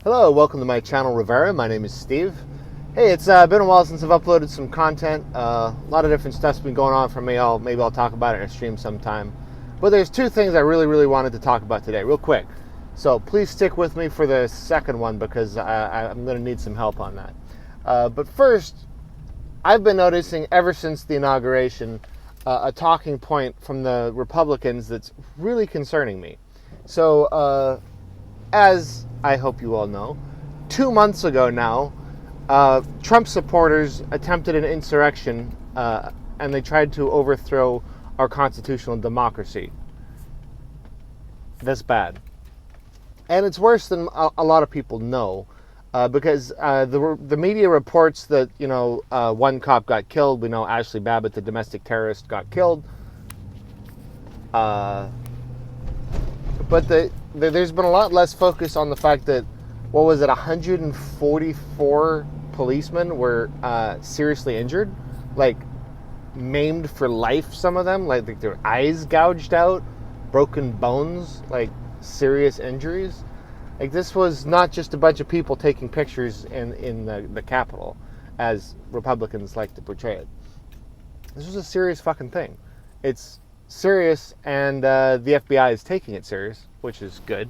Hello, welcome to my channel, Re-Vera. My name is Steve. Hey, it's been a while since I've uploaded some content. A lot of different stuff's been going on for me. Maybe I'll talk about it in a stream sometime. But there's two things I really wanted to talk about today, real quick. So please stick with me for the second one because I'm going to need some help on that. But first, I've been noticing ever since the inauguration a talking point from the Republicans that's really concerning me. So, as I hope you all know, 2 months ago now, Trump supporters attempted an insurrection and they tried to overthrow our constitutional democracy. That's bad. And it's worse than a lot of people know because the media reports that, one cop got killed. We know Ashley Babbitt, the domestic terrorist, got killed. But there's been a lot less focus on the fact that, 144 policemen were seriously injured, like maimed for life, some of them, like their eyes gouged out, broken bones, like serious injuries. Like this was not just a bunch of people taking pictures in the Capitol, as Republicans like to portray it. This was a serious fucking thing. It's serious, and the FBI is taking it serious, which is good.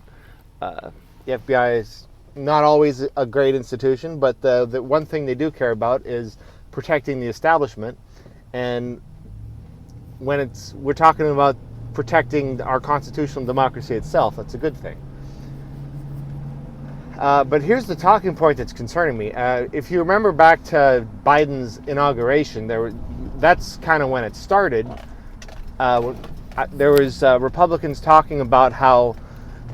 The FBI is not always a great institution, but the one thing they do care about is protecting the establishment. And when we're talking about protecting our constitutional democracy itself, that's a good thing. But here's the talking point that's concerning me. If you remember back to Biden's inauguration, that's kind of when it started. There was Republicans talking about how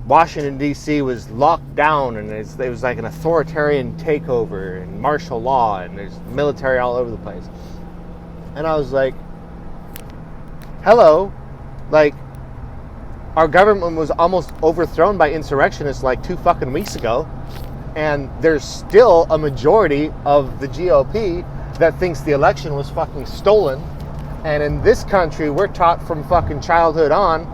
Washington, D.C. was locked down and it was like an authoritarian takeover and martial law and there's military all over the place. And I was like, hello, like our government was almost overthrown by insurrectionists like 2 fucking weeks ago, and there's still a majority of the GOP that thinks the election was fucking stolen. And in this country, we're taught from fucking childhood on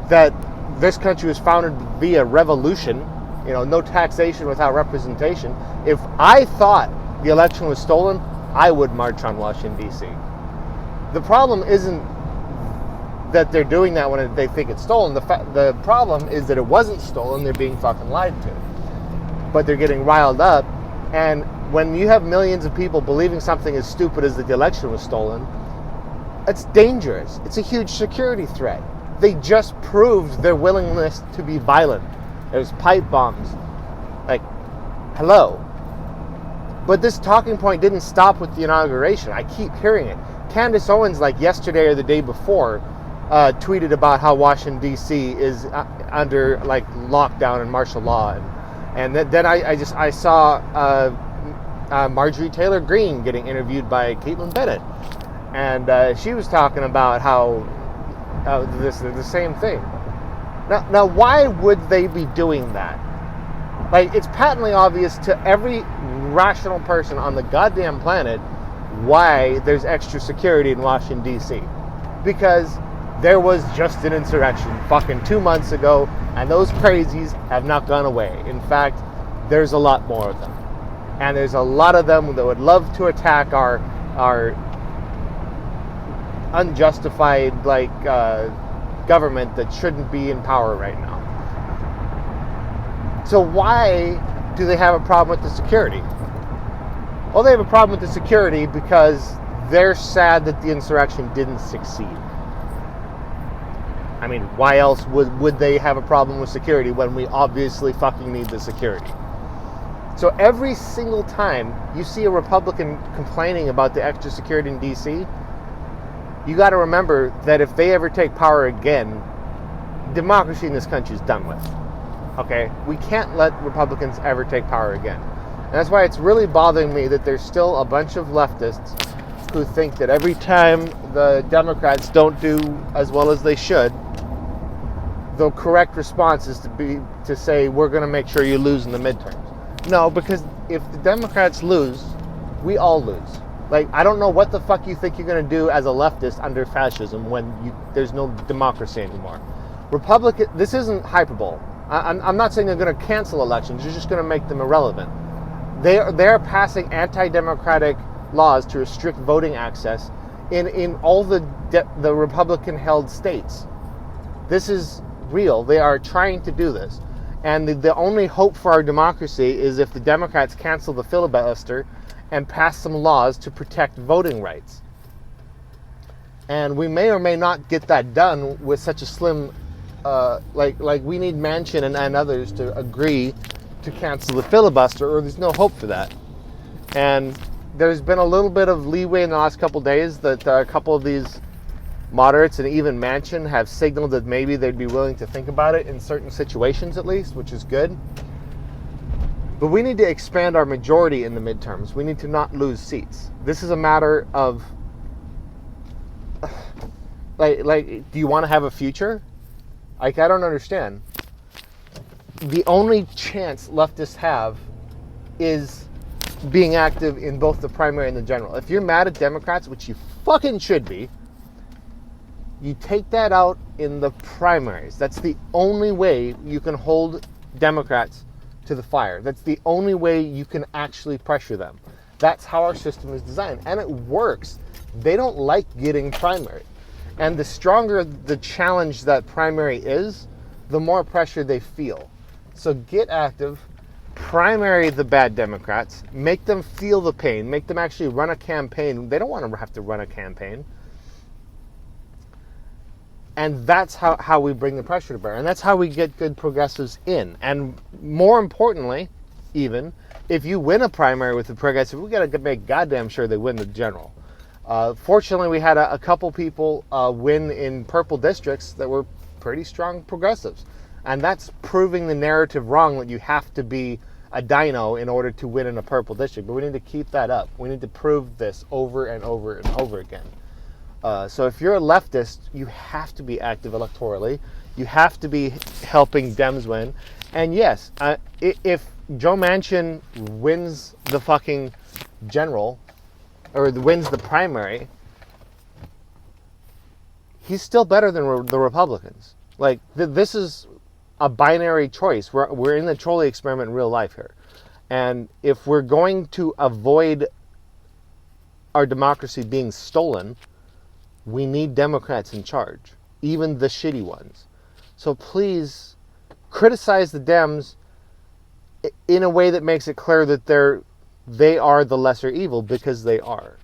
that this country was founded via revolution, no taxation without representation. If I thought the election was stolen, I would march on Washington, D.C. The problem isn't that they're doing that when they think it's stolen. The problem is that it wasn't stolen. They're being fucking lied to. But they're getting riled up. And when you have millions of people believing something as stupid as that the election was stolen, it's dangerous. It's a huge security threat. They just proved their willingness to be violent. There's pipe bombs. Like, hello. But this talking point didn't stop with the inauguration. I keep hearing it. Candace Owens, like yesterday or the day before, tweeted about how Washington, D.C. is under like lockdown and martial law. And then I saw Marjorie Taylor Greene getting interviewed by Caitlin Bennett. And she was talking about how the same thing. Now, why would they be doing that? Like, it's patently obvious to every rational person on the goddamn planet why there's extra security in Washington, D.C. Because there was just an insurrection fucking 2 months ago, and those crazies have not gone away. In fact, there's a lot more of them. And there's a lot of them that would love to attack our unjustified government that shouldn't be in power right now. So why do they have a problem with the security? Well, they have a problem with the security because they're sad that the insurrection didn't succeed. I mean, why else would they have a problem with security when we obviously fucking need the security? So every single time you see a Republican complaining about the extra security in D.C., you got to remember that if they ever take power again, democracy in this country is done with. Okay? We can't let Republicans ever take power again. And that's why it's really bothering me that there's still a bunch of leftists who think that every time the Democrats don't do as well as they should, the correct response is to say, we're going to make sure you lose in the midterms. No, because if the Democrats lose, we all lose. Like, I don't know what the fuck you think you're going to do as a leftist under fascism when there's no democracy anymore. This isn't hyperbole. I'm not saying they're going to cancel elections. They're just going to make them irrelevant. They're passing anti-democratic laws to restrict voting access in all the Republican-held states. This is real. They are trying to do this. And the only hope for our democracy is if the Democrats cancel the filibuster and pass some laws to protect voting rights. And we may or may not get that done with such a slim, like we need Manchin and others to agree to cancel the filibuster, or there's no hope for that. And there's been a little bit of leeway in the last couple of days that a couple of these moderates and even Manchin have signaled that maybe they'd be willing to think about it in certain situations at least, which is good. But we need to expand our majority in the midterms. We need to not lose seats. This is a matter of, like, do you want to have a future? Like, I don't understand. The only chance leftists have is being active in both the primary and the general. If you're mad at Democrats, which you fucking should be, you take that out in the primaries. That's the only way you can hold Democrats to the fire. That's the only way you can actually pressure them. That's how our system is designed. And it works. They don't like getting primary. And the stronger the challenge that primary is, the more pressure they feel. So get active, primary the bad Democrats, make them feel the pain, make them actually run a campaign. They don't want to have to run a campaign. And that's how we bring the pressure to bear. And that's how we get good progressives in. And more importantly, even, if you win a primary with the progressive, we got to make goddamn sure they win the general. Fortunately, we had a couple people win in purple districts that were pretty strong progressives. And that's proving the narrative wrong that you have to be a dino in order to win in a purple district. But we need to keep that up. We need to prove this over and over and over again. So if you're a leftist, you have to be active electorally. You have to be helping Dems win. And yes, if Joe Manchin wins the fucking general, or wins the primary, he's still better than the Republicans. Like, this is a binary choice. We're in the trolley experiment in real life here. And if we're going to avoid our democracy being stolen, we need Democrats in charge, even the shitty ones. So please criticize the Dems in a way that makes it clear that they are the lesser evil, because they are.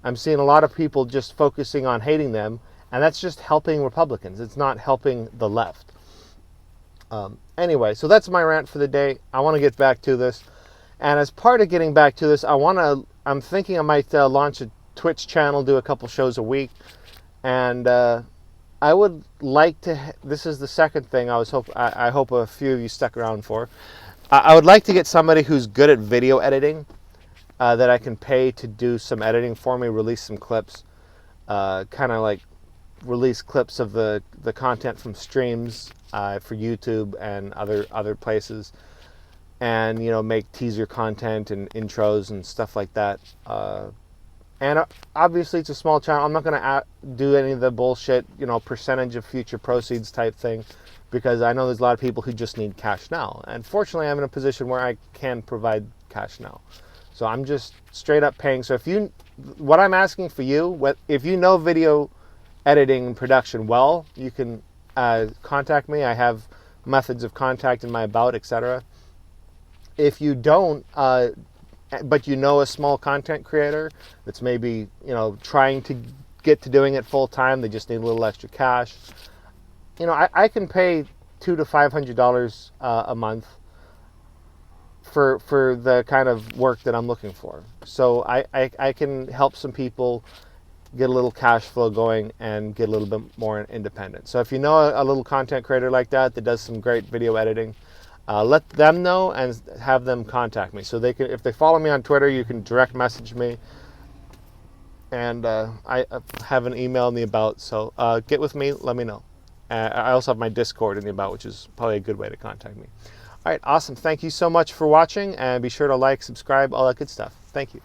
I'm seeing a lot of people just focusing on hating them, and that's just helping Republicans. It's not helping the left. Anyway, so that's my rant for the day. I want to get back to this. And as part of getting back to this, I'm thinking I might launch a Twitch channel, do a couple shows a week. And I would like to, this is the second thing I hope a few of you stuck around for. I would like to get somebody who's good at video editing that I can pay to do some editing for me, release some clips, kind of like release clips of the content from streams for YouTube and other places, and make teaser content and intros and stuff like that. And obviously it's a small channel. I'm not going to do any of the bullshit, percentage of future proceeds type thing, because I know there's a lot of people who just need cash now. And fortunately, I'm in a position where I can provide cash now. So I'm just straight up paying. So what I'm asking for you, if you know video editing and production well, you can contact me. I have methods of contact in my about, etc. If you don't, but a small content creator that's maybe, trying to get to doing it full time, they just need a little extra cash. I can pay $200 to $500 a month for the kind of work that I'm looking for. So I can help some people get a little cash flow going and get a little bit more independent. So if you know a little content creator like that does some great video editing, let them know and have them contact me. So they can, if they follow me on Twitter, you can direct message me. And I have an email in the about. So get with me, let me know. I also have my Discord in the about, which is probably a good way to contact me. All right, awesome. Thank you so much for watching, and be sure to like, subscribe, all that good stuff. Thank you.